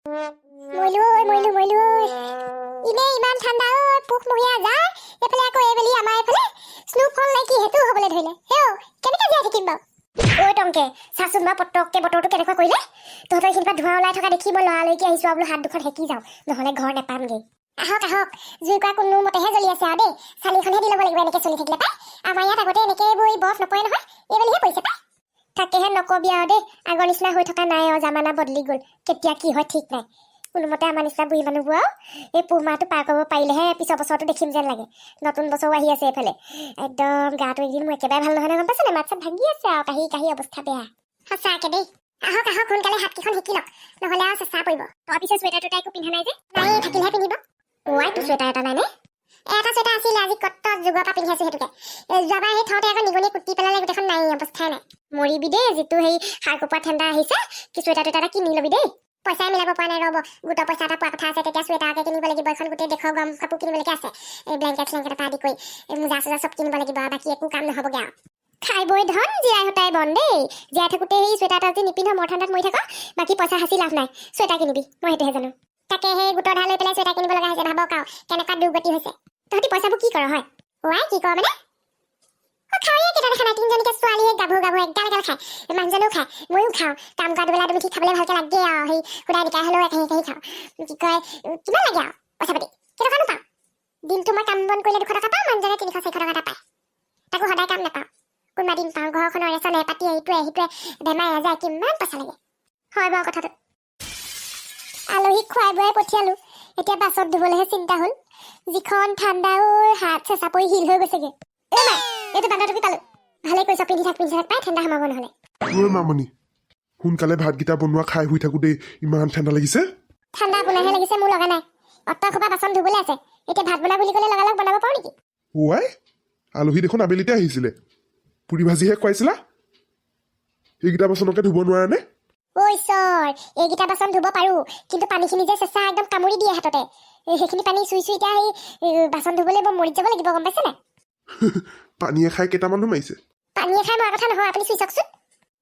মইলো ইনে ইমান ঠাণ্ডা পুখমহীয়া যায় এফালে আকৌ এইবেলি আমাৰ এফালে স্নোফল নে কি হেতু হ'বলৈ ধৰিলে হেও কেনেকৈ জীয়াই থাকিম বাৰু ঐ টংকে চাচোন বা পটককে বতৰটো কেনেকুৱা কৰিলে তহঁতৰ এইখিনিৰ পৰা ধোঁৱা ওলাই থকা দেখি মই লৰালৈকে আহিছো আৰু বোলো হাত দুখন সেকি যাওঁ নহ'লে ঘৰ নেপামগে আহক জুই কৰা কোনো মতেহে জ্বলি আছে আৰু দেই চালিখনহে দি ল'ব লাগিব এনেকৈ চলি থাকিলে পাই আমাৰ ইয়াত আগতে এনেকৈ এইবোৰ বৰফ নপৰে নহয় এইবেলিহে পৰিছে পাই তাকেহে নকবি আৰু দেই আগৰ নিচিনা হৈ থকা নাই আৰু জামানা বদলি গ'ল কেতিয়া কি হয় ঠিক নাই কোনোমতে আমাৰ নিচিনা বুঢ়ী মানুহবোৰ আৰু এই পুহ মাহটো পাৰ কৰিব পাৰিলেহে পিছৰ বছৰটো দেখিম যেন লাগে নতুন বছৰো আহি আছে এইফালে একদম গাটো এদিন মোৰ একেবাৰে ভাল নহয় গম পাইছেনে মাত চাত ভাগি আছে আৰু কাহি অৱস্থা বেয়া সঁচাকে দেই আহক সোনকালে হাতকেইখন শিকি লওক নহ'লে আৰু চেষ্টা পৰিব তই পিছে চুৱেটাৰ টুৱেটাৰ একো পিন্ধা নাই যে নাই থাকিলেহে পিন্ধিব তোৰ চুৱেটাৰ এটা নাই নে এটা চুৱেটাৰ আছিলে আজি কত যুগৰ পৰা পিন্ধি আছো সেইটোকে যোৱাবাৰ সেই থওঁতে আকৌ নিগনি কুটি পেলালে গোটেইখন নাই অৱস্থাই নাই মৰিবি দেই যিটো সেই সাৰ কোপোৱা ঠাণ্ডা আহিছে কি চুৱেটাৰ টুৱেটাৰ এটা কিনি ল'বি দেই পইচাই মিলাব পৰা নাই ৰ'ব গোটৰ পইচা এটা পোৱা কথা আছে তেতিয়া চুৱেটাৰকে কিনিব লাগিব এখন গোটেই দেশৰ গৰম কাপোৰ কিনিবলৈকে আছে এই ব্লেংকেট চেংকেট এটা আদি কৰি মোজা চোজা চব কিনিব লাগিব আৰু বাকী একো কাম নহ'বগৈ আৰু খাই বৈ ধন জীয়াই সতাই বন দেই জীয়াই থাকোঁতে সেই চুৱেটাৰ এটা যদি নিপিন্ধ মৰ ঠাণ্ডাত মৰি থাক বাকী পইচা সাঁচি লাভ নাই চুৱেটাৰ কিনিবি মই সেইটোহে জানো তাকে সেই গোটৰ ধাৰ লৈ পেলাই চুৱেটাৰ কিনিব লগা হৈছে ভাবক আৰু কেনেকুৱা দুৰ্গতি হৈছে তহঁতি পইচাবোৰ কি কৰ হয় কি কৰ মানে খাওঁয়ে কেইটা দেখা নাই তিনিজনীকে ছোৱালীয়ে গাভৰু এগাল খায় মানুহজনেও খায় ময়ো খাওঁ কাম কৰা দুবেলা তুমি ঠিক খাবলৈ ভালকৈ লাগে আৰু সেই সুদাই নিকাই হ'লেও একাহি খাওঁ কি কয় কিমান লাগে আৰু পইচা পাতি কেইটকানো পাওঁ দিনটো মই কাম বন কৰিলে 200 টকা পাওঁ মানুহজনে 300-400 টকা এটা পায় তাকো সদায় কাম নাপাওঁ কোনোবা দিন পাওঁ ঘৰখনৰ ৰেচনে পাতি সিটোৱে বেমাৰ আজাৰ কিমান পইচা লাগে হয় বাৰু কথাটো আলহীক খুৱাই বুৱাই পঠিয়ালো এতিয়া বাছত ধুবলৈহে চিন্তা হ'ল যিখন ঠাণ্ডা হাত চেঁচা পৰি শিল হৈ গৈছেগে এইটো বান্দৰ টুপি পালো ভালে কৰিছ পিন্ধি থাক পাই ঠাণ্ডা সোমাব নহ'লে ঐ মামনি সোনকালে ভাতকেইটা বনোৱা খাই শুই থাকো দেই ইমান ঠাণ্ডা লাগিছে ঠাণ্ডা আপোনাৰহে লাগিছে মোৰ লগা নাই অত্তৰ খোপা বাচন ধুবলৈ আছে এতিয়া ভাত বনা বুলি ক'লে লগালগ বনাব পাৰো নেকি আলহী দেখোন আবেলিতে আহিছিলে পুৰি ভাজিহে খুৱাইছিলা এইকেইটা বাচনকে ধুব নোৱাৰা নে ঐ ঈশ্বৰ এইকেইটা বাচন ধুব পাৰো কিন্তু পানীখিনি যে চেঁচা একদম কামুৰি দিয়ে হাততে সেইখিনি পানী চুই এতিয়া সেই বাচন ধুবলৈ বৰ মৰি যাব লাগিব গম পাইছে নাই পানীয়ে খাই কেইটামান মাৰিছে পানীয়ে খাই মৰা কথা নহয় আপুনি চুই চাওকচোন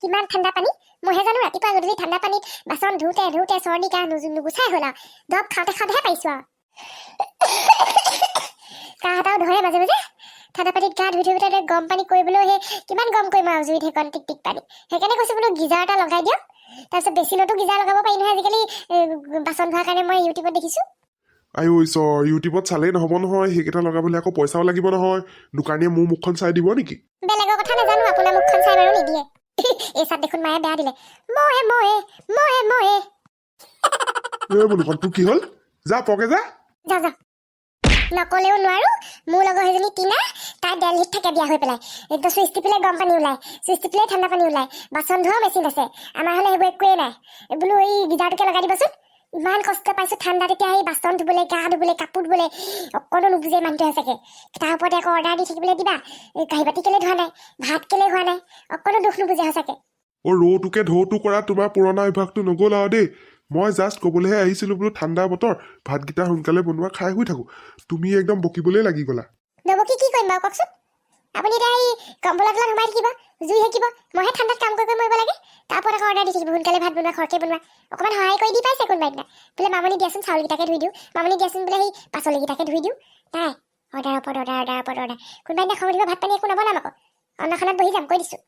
কিমান ঠাণ্ডা পানী মইহে জানো ৰাতিপুৱা গধূলি ঠাণ্ডা পানীত বাচন ধুওঁতে চৰ্দি কাহ নুগুচাই হ'ল আৰু দৰৱ খাওঁতেহে পাইছো আৰু কাহ এটাও ধৰে মাজে মাজে ঠাণ্ডা পানীত গা ধুই থাকোঁতে গৰম পানী কৰিবলৈও সেই কিমান গৰম কৰিম আৰু জুইত সেইকণ টিক পানী সেইকাৰণে কৈছোঁ বোলো গিজাৰ এটা লগাই দিয়ক তাৰপিছত বেচিনতো গিজাৰ লগাব পাৰি নহয় আজিকালি বাচন ধোৱাৰ কাৰণে মই ইউটিউবত দেখিছোঁ ইউটিউবত চালেই নহ'ব নহয় সেইকেইটা লগাবলৈ আকৌ পইচাও লাগিব নহয় দোকানীয়ে মোৰ মুখখন চাই দিব নেকি বেলেগৰ কথা নাজানো আপোনাৰ মুখখন চাই বাৰু নিদিয়ে এই চাত দেখোন মায়ে বেয়া দিলে মুখখন তোৰ কি হ'ল যা পকে যা নকলেও নোৱাৰো মোৰ লগৰ সেইজনী টিনা তাই দিল্লীত থাকে বিয়া হৈ পেলাই একদম চুইচ টিপিলে গৰম পানী ওলাই চুইচ টিপিলে ঠাণ্ডা পানী ওলাই বাচন ধোৱা মেচিন আছে আমাৰ হ'লে সেইবোৰ একোৱেই নাই বোলো এই গিজাৰটোকে লগাই দিবচোন ইমান কষ্ট পাইছো ঠাণ্ডা তেতিয়া এই বাচন ধুবলৈ গা ধুবলৈ কাপোৰ ধুবলৈ অকণো নুবুজে মানুহটোৱে চাগে তাৰ ওপৰতে আকৌ অৰ্ডাৰ দি থাকিবলৈ দিবা কাঁহী বাতি কেলে ধোৱা নাই ভাত কেলে হোৱা নাই অকণো দুখ নুবুজে সঁচাকে ৰৌটোকে ঢৌটো কৰা তোমাৰ পুৰণা অভ্যাসটো নগ'ল আৰু দেই মই জাষ্ট ক'বলৈহে আহিছিলোঁ বোলো ঠাণ্ডা বতৰ ভাতকেইটা সোনকালে বনোৱা খাই শুই থাকোঁ তুমি একদম বকিবলৈ লাগি গ'লা নবকি কি কৰিম বাৰু কওকচোন আপুনি এতিয়া এই কম্বলৰ তলত সোমাই থাকিব জুই সেকিব মইহে ঠাণ্ডাত কাম কৰি মৰিব লাগে তাৰ ওপৰত আকৌ অৰ্ডাৰ দি থাকিব সোনকালে ভাত বনোৱা খৰকৈ বনোৱা অকণমান সহায় কৰি দি পাইছে কোনোবা দিনা বোলে মামনি দিয়াচোন চাউলকেইটাকে ধুই দিওঁ মামনি দিয়াচোন বোলে সেই পাচলিকেইটাকে ধুই দিওঁ নাই অৰ্ডাৰৰ ওপৰত অৰ্ডাৰ কোনোবা দিনা খবৰ দিব ভাত পানী একো নবনাম আকৌ অন্নখনত বহি যাম কৈ দিছোঁ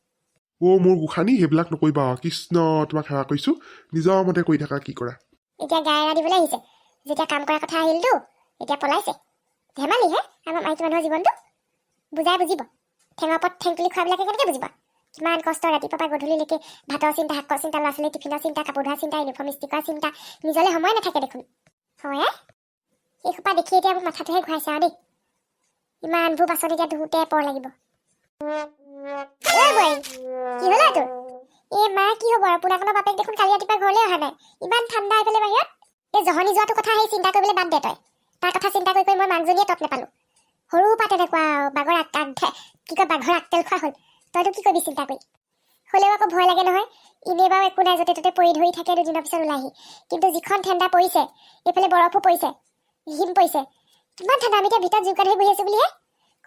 মোৰ গোসানী সেইবিলাক নকৰিবা কৃষ্ণ তোমাক সেৱা কৰিছোঁ নিজৰ মতে কৰি থাকা কি কৰা এতিয়া গাই এৰা দিবলৈ আহিছে যেতিয়া কাম কৰাৰ কথা আহিলতো এতিয়া পলাইছে ধেমালিহে আমাৰ মাইকী মানুহৰ জীৱনটো বুজাই বুজিব ঠেঙৰ ওপৰত ঠেং তুলি খোৱাবিলাকে কেনেকৈ বুজিব কিমান কষ্ট ৰাতিপুৱা পৰা গধূলিলৈকে ভাতৰ চিন্তা শাকৰ চিন্তা ল'ৰা ছোৱালী টিফিনৰ চিন্তা কাপোৰ ধোৱাৰ চিন্তা ইউনিফৰ্ম ইস্ত্ৰি কৰাৰ চিন্তা নিজলৈ সময় নাথাকে দেখোন হয় এই সোপা দেখি এতিয়া মোৰ মাথাটোহে ঘূৰাইছে আৰু দেই ইমানবোৰ বাচন এতিয়া ধুওঁতে পৰ লাগিব কি হ'ল তোৰ এই মা কি হ'ব আৰু পুনাকনৰ বাপেক দেখোন কালি ৰাতিপুৱা ঘৰলৈ অহা নাই ইমান ঠাণ্ডা এইফালে বাহিৰত এই জহনি যোৱাটো কথা সেই চিন্তা কৰিবলৈ বাদ দে তই তাৰ কথা চিন্তা কৰি মই মাকজনীয়ে তত নাপালোঁ সৰুৰ পৰা তেনেকুৱা বাঘৰ আগতেল খোৱা হ'ল তইতো কি কৰিবি চিন্তা কৰি হ'লেও আকৌ ভয় লাগে নহয় এনেই বাৰু একো নাই য'তে ত'তে পৰি ধৰি থাকে দুদিনৰ পিছত ওলাহি কিন্তু যিখন ঠাণ্ডা পৰিছে এইফালে বৰফো পৰিছে হিম পৰিছে কিমান ঠাণ্ডা আমি এতিয়া ভিতৰত জুইকা ধৰি বহি আছোঁ বুলিহে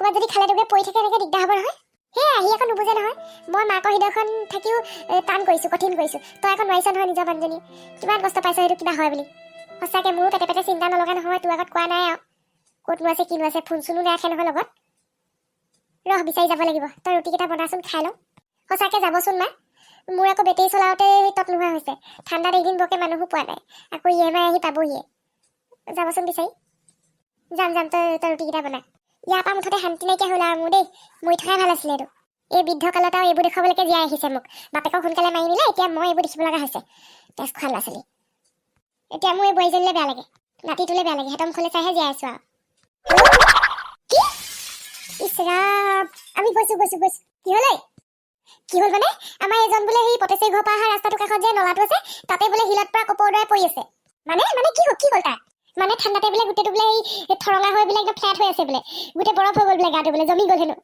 ক'ৰবাত যদি খালে দুগে পৰি থাকে এনেকৈ দিগদাৰ হ'ব নহয় হে আহি আকৌ নুবুজে নহয় মই মাকৰ হৃদয়খন থাকিও টান কৰিছোঁ কঠিন কৰিছোঁ তই আকৌ নোৱাৰিছ নহয় নিজৰ মানুহজনী কিমান কষ্ট পাইছ সেইটো কিবা হয় বুলি সঁচাকৈ মোৰো পেটে পেটে চিন্তা নলগা নহয় তোৰ আগত কোৱা নাই আৰু ক'তনো আছে কিনো আছে ফোন চোনো নাৰাখে নহয় লগত ৰহ বিচাৰি যাব লাগিব তই ৰুটিকেইটা বনাচোন খাই লওঁ সঁচাকৈ যাবচোন মা মোৰ আকৌ বেটেৰী চলাওঁতে তত নোহোৱা হৈছে ঠাণ্ডাত এইদিন বৰকৈ মানুহো পোৱা নাই আকৌ EMI আহি পাবহিয়ে যাবচোন বিচাৰি যাম তই ৰুটিকেইটা বনা ইয়াৰ পৰা মুঠতে শান্তি নাইকিয়া হ'ল আৰু মোৰ দেই মৰি থকাই ভাল আছিলে এইটো এই বৃদ্ধকালত আৰু এইবোৰ দেখুৱাবলৈকে জীয়াই আহিছে মোক বাপেকক সোনকালে মাৰি নিলে এতিয়া মই এইবোৰ দেখিব লগা হৈছে তেজ খোৱা ল'ৰা ছোৱালী এতিয়া মোৰ এই বোৱাৰীজনীলৈ বেয়া লাগে নাতিটোলৈ বেয়া লাগে সিহঁতৰ মুখলৈ চাইহে জীয়াই আছোঁ আৰু কি ইছ ৰাম আমি গৈছোঁ কি হ'ল মানে আমাৰ এজন বোলে সেই পটেশ্বৰী ঘৰৰ পৰা অহা ৰাস্তাটোৰ কাষত যে নলাটো আছে তাতে বোলে শিলত পৰা কপৌৰ দৰে পৰি আছে মানে কি হ'ল তাৰ মানে ঠাণ্ডাতে বোলে গোটেইটো বোলে এই ঠৰঙা হৈ বোলে একদম ফ্লেট হৈ আছে বোলে গোটেই বৰফ হৈ গ'ল বোলে গাটো বোলে জমি গ'ল হেনো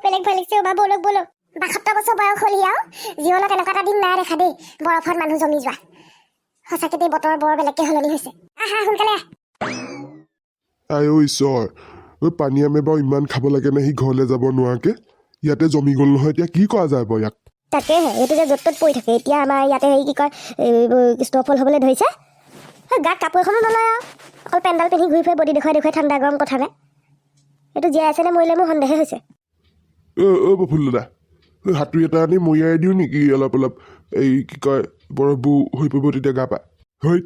বেলেগ ভয় লাগিছে বা ব'লক ৭২ বছৰ বয়স হ'লি আৰু জীৱনত এনেকুৱা এটা দিন নাই দেখা দেই বৰফত মানুহ জমি যোৱা সঁচাকৈ দেই বতৰ বৰ বেলেগকৈ সলনি হৈছে আহা সোনকালে আই ঐ ঈশ্বৰ ঐ পানী আমি বাৰু ইমান খাব লাগে নে সি ঘৰলৈ যাব নোৱাৰাকে ইয়াতে জমি গ'ল নহয় এতিয়া কি কৰা যায় বাৰু ইয়াক তাকেহে এইটো যে য'ত ত'ত পৰি থাকে এতিয়া আমাৰ ইয়াতে হেৰি কি কয় স্ন'ফল হ'বলৈ ধৰিছে গাত কাপোৰ এখনো নলয় আৰু অকল পেণ্ডাল পিন্ধি ঘূৰি ফুৰে বডি দেখুৱাই ঠাণ্ডা গৰম কথা নাই এইটো জীয়াই আছে নে মৰিলে মোৰ সন্দেহে হৈছে প্ৰফুল্ল দাদা হাতুৰি এটা আনি মৰিয়াই দিওঁ নেকি অলপ এই কি কয় বৰফবোৰ হৈ পৰিব তেতিয়া গা পা হৈ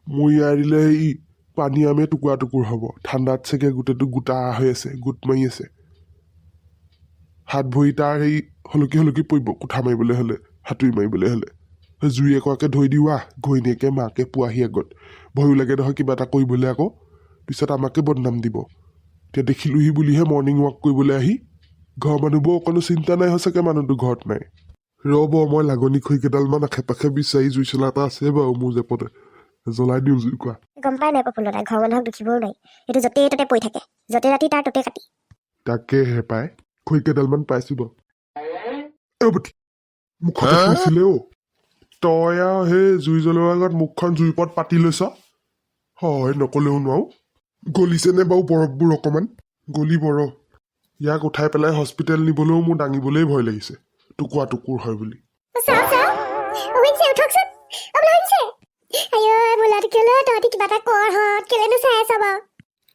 মৰিয়াই দিলে এই পানী আমে টুকুৰ হ'ব ঠাণ্ডাত চাগে গোটেইটো গোটা হৈ আছে গোট মাৰি আছে হাত ভৰি তাৰ সেই হলকি পৰিব কোঠা মাৰিবলৈ হ'লে হাতুৰি মাৰিবলৈ হ'লে জুই একুৱাকৈ ধৰি দিওঁ ঘৈণীয়েকে মাকে পোৱাহি আগত ভয়ো লাগে নহয় কিবা এটা কৰিবলৈ আকৌ পিছত আমাকে বদনাম দিব এতিয়া দেখিলোহি বুলিহে মৰ্ণিং ৱাক কৰিবলৈ আহি ঘৰৰ মানুহবোৰ অকণো চিন্তা নাই সঁচাকৈ মানুহটো ঘৰত নাই ৰ'ব মই লাগনি খৰিকেইডালমান আশে পাশে বিচাৰি জুই চলা এটা আছে বাৰু মোৰ জেপতে জ্বলাই দিওঁ জুই কোৱা গম পাই নাই প্ৰফুল্ল দাই ঘৰৰ মানুহক দেখিবও নাই এইটো য'তে ত'তে পৰি থাকে য'তে ৰাতি তাৰ ত'তে কাটি তাকেহে পাই খৰিকেইডালমান পাইছোঁ বাৰু মুখতে কৈছিলে তই আৰু সেই জুই জ্বলোৱাৰ আগত মুখখন জুইৰ ওপৰত পাতি লৈছ হয় নকলেও নোৱাৰো গলিছেনে বাৰু বৰফবোৰ অকণমান গলিব ৰ ইয়াক উঠাই পেলাই হস্পিটেল নিবলৈও মোৰ দাঙিবলৈ ভয় লাগিছে টুকুৰ হয় বুলি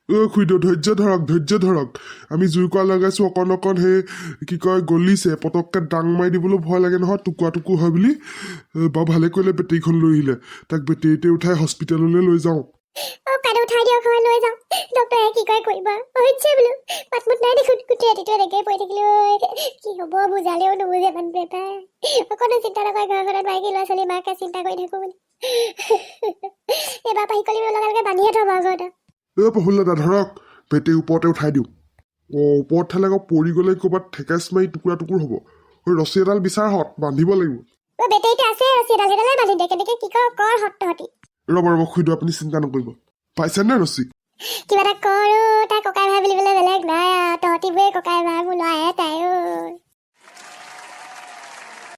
খুইদ ধৈৰ্য ধৰক আমি জুই কোৱা লগাইছো অকণ সেই কি কয় গলিছে পটককৈ দাং মাৰি দিবলৈ ভয় লাগে নহয় টুকুৰ হয় বুলি বাৰু ভালে কৰিলে বেটেৰীখন লৈ আহিলে তাক বেটেৰীতে উঠাই হস্পিটেললৈ লৈ যাওঁ উঠাই দিয়ক হয় লৈ যাওঁ ডক্টৰে কি কয় কৰিবা হৈছে বোলো পাতমুট নাই দেখোন গোটেই ৰাতিটো এনেকৈ পৰি থাকিলো কি হ'ব বুজালেও নুবুজে মানুহ এটাই অকণো চিন্তা নকৰে ঘৰখনত মাইকী ল'ৰা ছোৱালী মাকে চিন্তা কৰি থাকোঁ বুলি এবাৰ পাহি কলি লগে বান্ধিয়ে থ'ব ঘৰত প্ৰফুল্ল দা ধৰক বেটেৰী ওপৰতে উঠাই দিওঁ ওপৰত ঠালে আকৌ পৰি গ'লে ক'ৰবাত ঠেকেচ মাৰি টুকুৰ হ'ব ৰছী এডাল বিচাৰহঁত বান্ধিব লাগিব বেটেৰীতে আছে ৰছী এডাল সেইডালে বান্ধি দে কেনেকৈ কি কৰ সত্তহতি ৰ'ব খুইদ আপুনি চিন্তা নকৰিব পাইছেনে ৰছী কিবা এটা কৰ তাই ককাই ভাই বুলিবলৈ বেলেগ নাই তহঁতিবোৰে ককাই ভাই মোৰ ল'ৰাই